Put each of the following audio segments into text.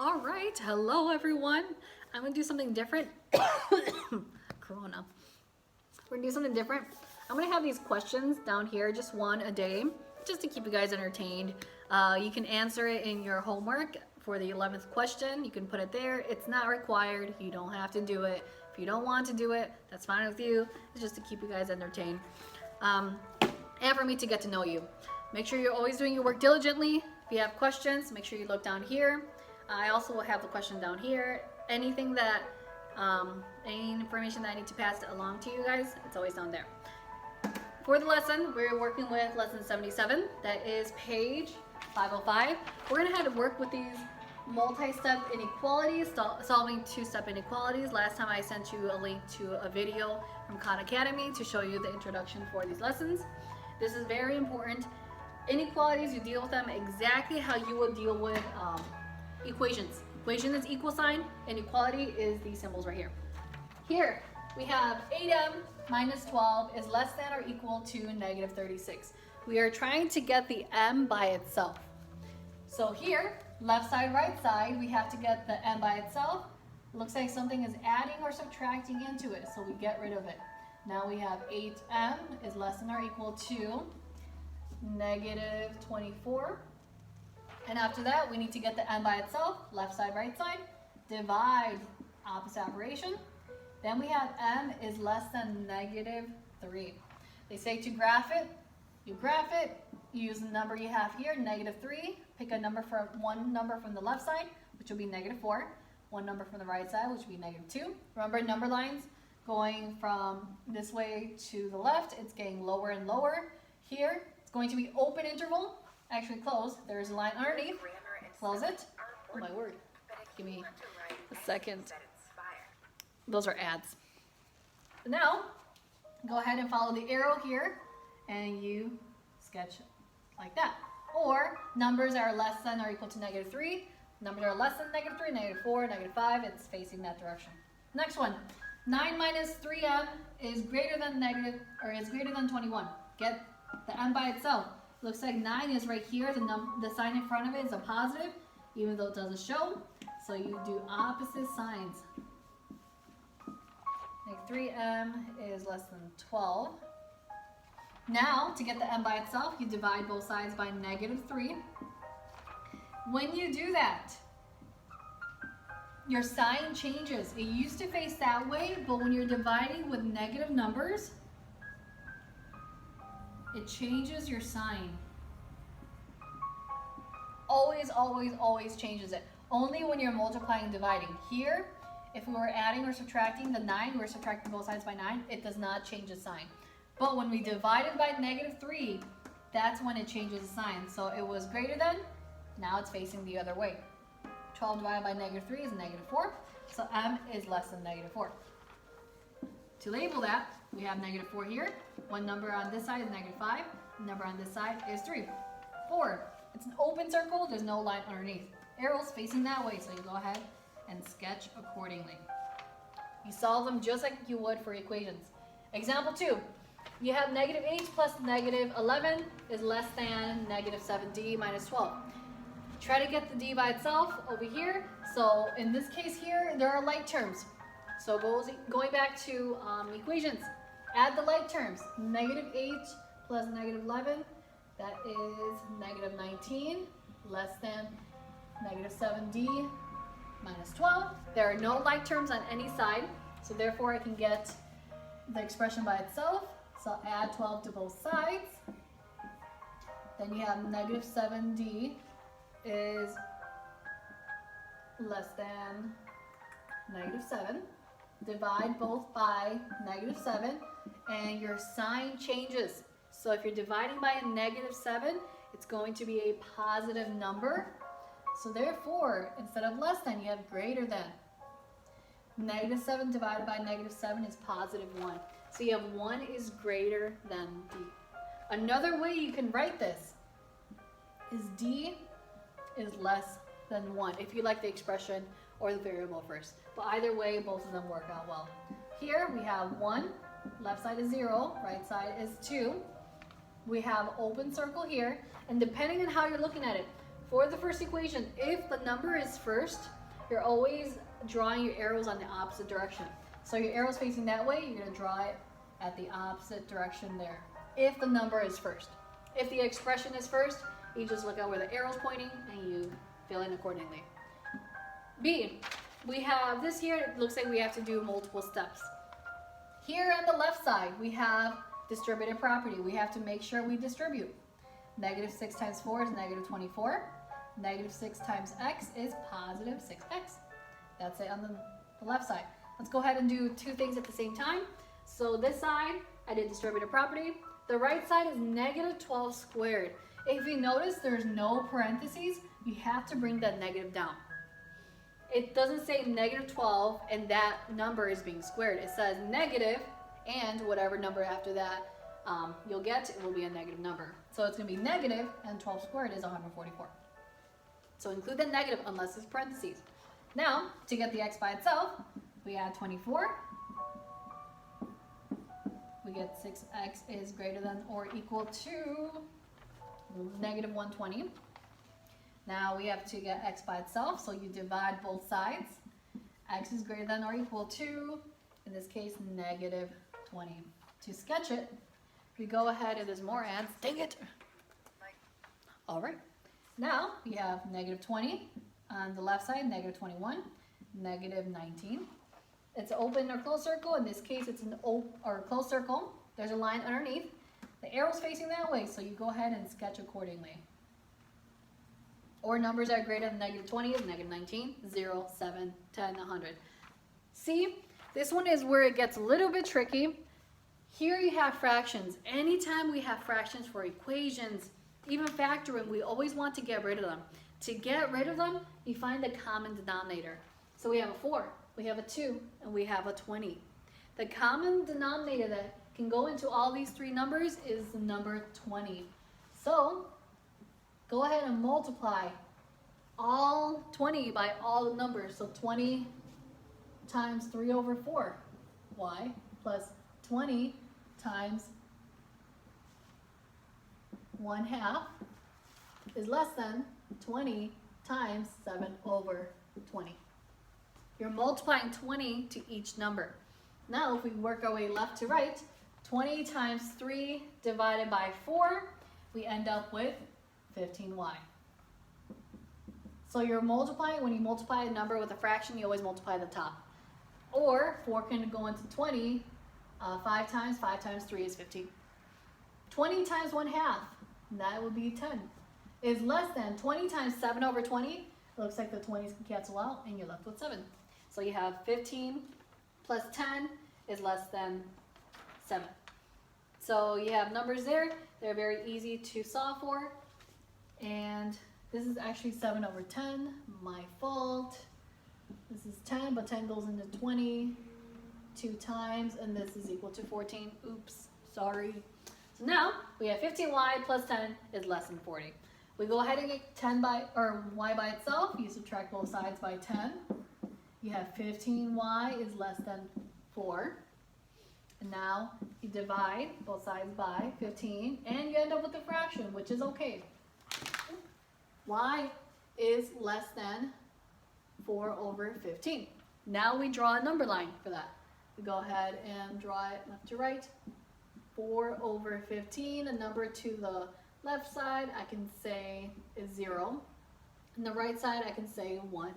All right, hello everyone. I'm gonna do something different. Corona. We're gonna do something different. I'm gonna have these questions down here, just one a day, just to keep you guys entertained. You can answer it in your homework for the 11th question. You can put it there. It's not required. You don't have to do it. If you don't want to do it, that's fine with you. It's just to keep you guys entertained. And for me to get to know you. Make sure you're always doing your work diligently. If you have questions, make sure you look down here. I also will have the question down here. Anything that, any information that I need to pass along to you guys, it's always down there. For the lesson, we're working with lesson 77. That is page 505. We're gonna have to work with these multi-step inequalities, solving two-step inequalities. Last time I sent you a link to a video from Khan Academy to show you the introduction for these lessons. This is very important. Inequalities, you deal with them exactly how you would deal with equations. Equation is equal sign, inequality is these symbols right here. Here we have 8m minus 12 is less than or equal to negative 36. We are trying to get the m by itself. So here, left side, right side, we have to get the m by itself. It looks like something is adding or subtracting into it, so we get rid of it. Now we have 8m is less than or equal to negative 24. And after that, we need to get the m by itself, left side, right side, divide, opposite operation. Then we have m is less than negative 3. They say to graph it, you graph it, you use the number you have here, negative 3, pick a number for one number from the left side, which will be negative 4, one number from the right side, which will be negative 2. Remember, number lines going from this way to the left, it's getting lower and lower. Here, it's going to be open interval. Actually close. There's a line underneath. Close it. Oh my word. Give me a second. Those are ads. Now, go ahead and follow the arrow here and you sketch like that. Or numbers that are less than or equal to negative 3. Numbers that are less than negative 3, negative 4, negative 5, it's facing that direction. Next one. 9 minus 3m is greater than negative, or is greater than 21. Get the m by itself. Looks like 9 is right here. The sign in front of it is a positive, even though it doesn't show. So you do opposite signs. Like 3m is less than 12. Now, to get the m by itself, you divide both sides by negative 3. When you do that, your sign changes. It used to face that way, but when you're dividing with negative numbers, it changes your sign. Always, always, always changes it. Only when you're multiplying and dividing. Here, if we were adding or subtracting the 9, we're subtracting both sides by 9, it does not change the sign. But when we divide it by negative 3, that's when it changes the sign. So it was greater than, now it's facing the other way. 12 divided by negative 3 is negative 4, so m is less than negative 4. To label that, we have negative 4 here. One number on this side is negative 5. The number on this side is 3. 4. It's an open circle. There's no line underneath. Arrows facing that way, so you go ahead and sketch accordingly. You solve them just like you would for equations. Example 2. You have negative 8 plus negative 11 is less than negative 7d minus 12. Try to get the d by itself over here. So in this case here, there are like terms. So going back to equations, add the like terms. Negative 8 plus negative 11, that is negative 19, less than negative 7d minus 12. There are no like terms on any side, so therefore I can get the expression by itself. So add 12 to both sides. Then you have negative 7d is less than negative 7. Divide both by negative 7 and your sign changes. So if you're dividing by a negative 7, it's going to be a positive number. So therefore, instead of less than, you have greater than. Negative 7 divided by negative 7 is positive 1. So you have 1 is greater than d. Another way you can write this is d is less than 1, if you like the expression or the variable first. But either way, both of them work out well. Here we have 1, left side is 0, right side is 2. We have open circle here, and depending on how you're looking at it, For the first equation, if the number is first, you're always drawing your arrows on the opposite direction. So your arrow's facing that way, you're going to draw it at the opposite direction there. If the number is first. If the expression is first, you just look at where the arrow's pointing and you fill in accordingly. B, we have this here, it looks like we have to do multiple steps. Here on the left side, we have distributive property. We have to make sure we distribute. Negative 6 times 4 is negative 24. Negative 6 times x is positive 6x. That's it on the left side. Let's go ahead and do two things at the same time. So this side, I did distributive property. The right side is negative 12 squared. If you notice there's no parentheses, you have to bring that negative down. It doesn't say negative 12 and that number is being squared. It says negative and whatever number after that you'll get, it will be a negative number. So it's going to be negative and 12 squared is 144. So include the negative unless it's parentheses. Now, to get the x by itself, we add 24. We get 6x is greater than or equal to negative 120. Now we have to get x by itself, so you divide both sides. X is greater than or equal to, in this case, negative 20. To sketch it, we go ahead and there's more adds. Dang it! All right. Now we have negative 20 on the left side, negative 21, negative 19. It's an open or closed circle. In this case, it's an open or closed circle. There's a line underneath. The arrow's facing that way, so you go ahead and sketch accordingly. Or numbers that are greater than negative 20 is negative 19, 0, 7, 10, 100. See, this one is where it gets a little bit tricky. Here you have fractions. Anytime we have fractions for equations, even factoring, we always want to get rid of them. To get rid of them, you find the common denominator. So we have a 4, we have a 2, and we have a 20. The common denominator that can go into all these three numbers is the number 20. So go ahead and multiply all 20 by all the numbers. So 20 times 3 over 4, y, plus 20 times 1/2 is less than 20 times 7 over 20. You're multiplying 20 to each number. Now if we work our way left to right, 20 times 3 divided by 4, we end up with 15y. So you're multiplying, when you multiply a number with a fraction, you always multiply the top. Or 4 can go into 20, 5 times 3 is 15. 20 times 1/2, that would be 10, is less than 20 times 7 over 20. It looks like the 20s can cancel out and you're left with 7. So you have 15 plus 10 is less than 7. So you have numbers there. They're very easy to solve for. And this is actually 7 over 10, my fault. This is 10, but 10 goes into 20 2 times, and this is equal to 14. Oops, sorry. So now we have 15y plus 10 is less than 40. We go ahead and get 10 by, or y by itself. You subtract both sides by 10. You have 15y is less than 4. And now you divide both sides by 15, and you end up with a fraction, which is okay. Y is less than 4 over 15. Now we draw a number line for that. We go ahead and draw it left to right. 4 over 15, a number to the left side I can say is 0. And the right side I can say 1.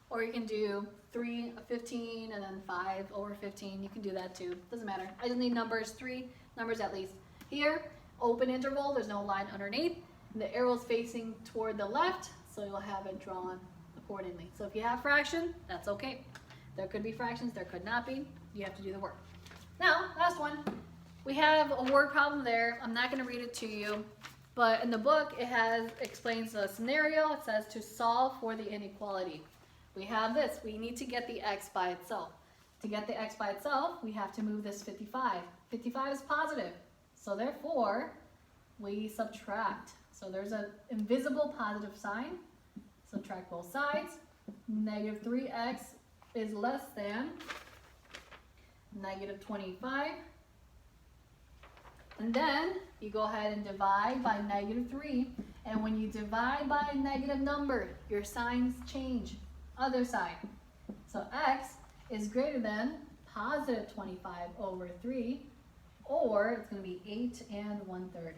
Or you can do 3 of 15 and then 5 over 15. You can do that too. Doesn't matter. I just need numbers, 3 numbers at least. Here, open interval, there's no line underneath. And the arrow's facing toward the left, so you'll have it drawn accordingly. So if you have fraction, that's okay. There could be fractions, there could not be. You have to do the work. Now, last one. We have a word problem there. I'm not going to read it to you, but in the book it explains the scenario. It says to solve for the inequality. We have this. We need to get the x by itself. To get the x by itself, we have to move this 55. 55 is positive, so therefore we subtract. So there's an invisible positive sign. Subtract both sides. Negative 3x is less than negative 25. And then you go ahead and divide by negative 3. And when you divide by a negative number, your signs change. Other side. So x is greater than positive 25 over 3, or it's going to be 8 and 1/3.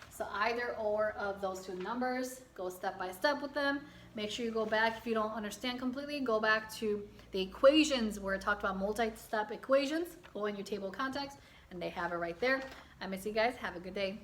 So either or of those two numbers, go step by step with them. Make sure you go back, if you don't understand completely, go back to the equations where it talked about multi-step equations. Go in your table of contents, and they have it right there. I miss you guys. Have a good day.